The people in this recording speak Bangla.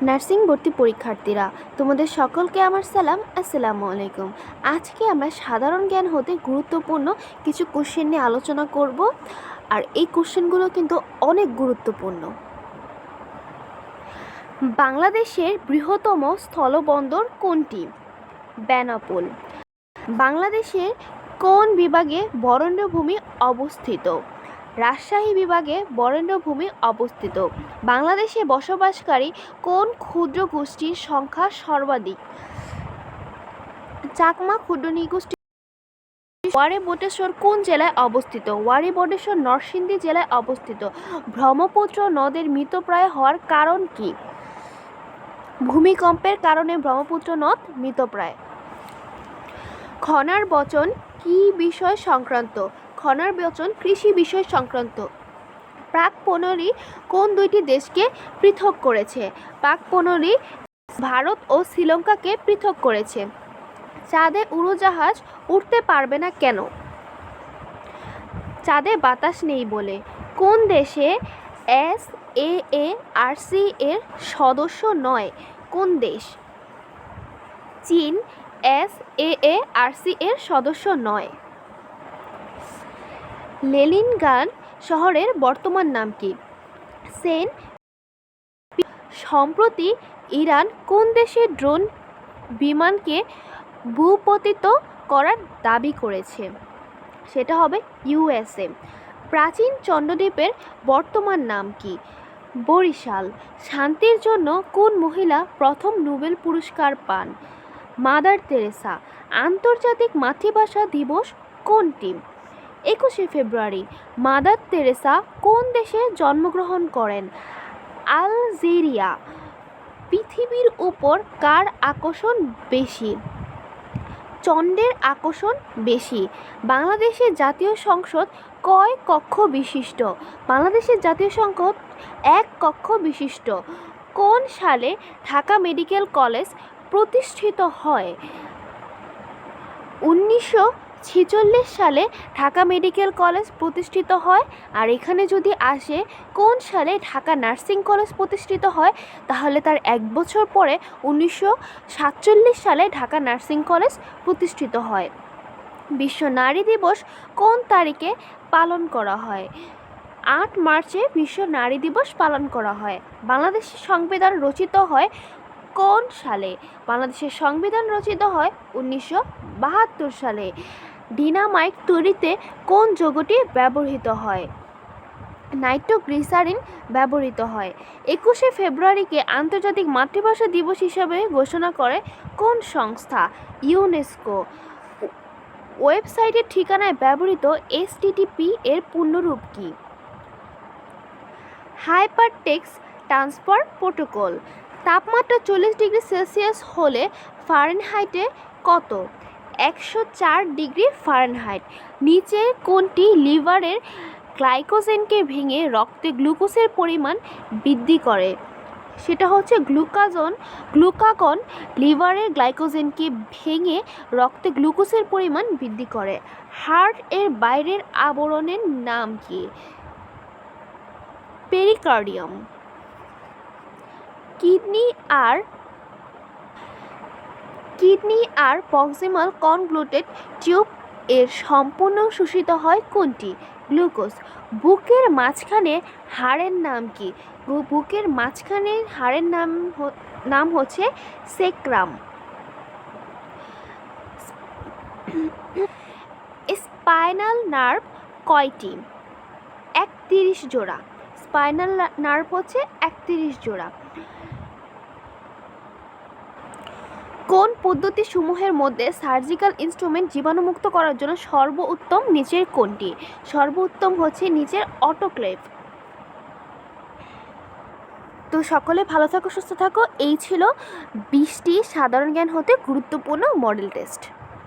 নার্সিং ভর্তি পরীক্ষার্থীরা, তোমাদের সকলকে আমার সালাম। আসসালামু আলাইকুম। আজকে আমরা সাধারণ জ্ঞান হতে গুরুত্বপূর্ণ কিছু কোশ্চেন নিয়ে আলোচনা করব, আর এই কোশ্চেনগুলো কিন্তু অনেক গুরুত্বপূর্ণ। বাংলাদেশের বৃহত্তম স্থলবন্দর কোনটি? বেনাপোল। বাংলাদেশের কোন বিভাগে বরেন্দ্রভূমি অবস্থিত? রাজশাহী বিভাগে বরেন্দ্রভূমি অবস্থিত। বাংলাদেশে বসবাসকারী কোন ক্ষুদ্র গোষ্ঠীর সংখ্যা সর্বাধিক? চাকমা ক্ষুদ্র নৃগোষ্ঠী। ওয়ারী বটেশ্বর কোন জেলায় অবস্থিত? ওয়ারী বটেশ্বর নরসিংদী জেলায় অবস্থিত। ব্রহ্মপুত্র নদের মৃতপ্রায় হওয়ার কারণ কি? ভূমিকম্পের কারণে ব্রহ্মপুত্র নদ মৃতপ্রায়। খনার বচন কি বিষয় সংক্রান্ত? খনার বচন কৃষি বিষয় সংক্রান্ত। প্রাক-পনেরী কোন দুইটি দেশকে পৃথক করেছে? প্রাক-পনেরী ভারত ও শ্রীলঙ্কাকে পৃথক করেছে। চাঁদে উড়োজাহাজ উঠতে পারবে না কেন? চাঁদে বাতাস নেই বলে। কোন দেশে SAARC এর সদস্য নয়? কোন দেশ? চীন SAARC এর সদস্য নয়। লেনিনগ্রাদ শহরের বর্তমান নাম কি? সেন্ট। সম্প্রতি ইরান কোন দেশের ড্রোন বিমানকে ভূপতিত করার দাবি করেছে? সেটা হবে USA। প্রাচীন চন্দ্রদ্বীপের বর্তমান নাম কি? বরিশাল। শান্তির জন্য কোন মহিলা প্রথম নোবেল পুরস্কার পান? Mother Teresa. আন্তর্জাতিক মাতৃভাষা দিবস কোনটি? 21শে ফেব্রুয়ারি। মাদার তেরেসা কোন দেশে জন্মগ্রহণ করেন? আলজেরিয়া। পৃথিবীর উপর কার আকর্ষণ বেশি? চন্দ্রের আকর্ষণ বেশি। বাংলাদেশের জাতীয় সংসদ কয় কক্ষ বিশিষ্ট? বাংলাদেশের জাতীয় সংসদ 1 কক্ষ বিশিষ্ট। কোন সালে ঢাকা মেডিকেল কলেজ প্রতিষ্ঠিত হয়? 1946 সালে ঢাকা মেডিকেল কলেজ প্রতিষ্ঠিত হয়। আর এখানে যদি আসে কোন সালে ঢাকা নার্সিং কলেজ প্রতিষ্ঠিত হয়, তাহলে তার 1 বছর পরে 1947 সালে ঢাকা নার্সিং কলেজ প্রতিষ্ঠিত হয়। বিশ্ব নারী দিবস কোন তারিখে পালন করা হয়? 8 মার্চে বিশ্ব নারী দিবস পালন করা হয়। বাংলাদেশের সংবিধান রচিত হয় কোন সালে? বাংলাদেশের সংবিধান রচিত হয় 1972 সালে। ডিনামাইট তৈরিতে কোন যৌগটি ব্যবহৃত হয়? নাইট্রোগ্লিসারিন ব্যবহৃত হয়। 21শে ফেব্রুয়ারিকে আন্তর্জাতিক মাতৃভাষা দিবস হিসাবে ঘোষণা করে কোন সংস্থা? ইউনেস্কো। ওয়েবসাইটের ঠিকানায় ব্যবহৃত HTTP এর পূর্ণরূপ কি? Hypertext transfer protocol. তাপমাত্রা 40 ডিগ্রি সেলসিয়াস হলে ফারেনহাইটে কত? 104 ডিগ্রি ফারেনহাইট। নিচের কোনটি লিভারের গ্লাইকোজেনকে ভেঙে রক্তে গ্লুকোজের পরিমাণ বৃদ্ধি করে? সেটা হচ্ছে গ্লুকাগন লিভারের গ্লাইকোজেনকে ভেঙে রক্তে গ্লুকোজের পরিমাণ বৃদ্ধি করে। হার্ট এর বাইরের আবরণের নাম কি? পেরিকার্ডিয়াম। কিডনি আর প্রক্সিমাল কনভ্লুটেড টিউব এর সম্পূর্ণ শোষিত হয় কোনটি? গ্লুকোজ। বুকের মাঝখানে হাড়ের নাম কি? বুকের মাঝখানে হাড়ের নাম হচ্ছে সেক্রাম। স্পাইনাল নার্ভ কয়টি? 31 জোড়া। স্পাইনাল নার্ভ হচ্ছে 31 জোড়া। কোন পদ্ধতি সমূহের মধ্যে সার্জিক্যাল ইনস্ট্রুমেন্ট জীবাণুমুক্ত করার জন্য সর্বোত্তম নিচের কোনটি? সর্বোত্তম হচ্ছে নিচের অটোক্লেভ। তো সকলে ভালো থাকো, সুস্থ থাকো। এই ছিল 20টি সাধারণ জ্ঞান হতে গুরুত্বপূর্ণ মডেল টেস্ট।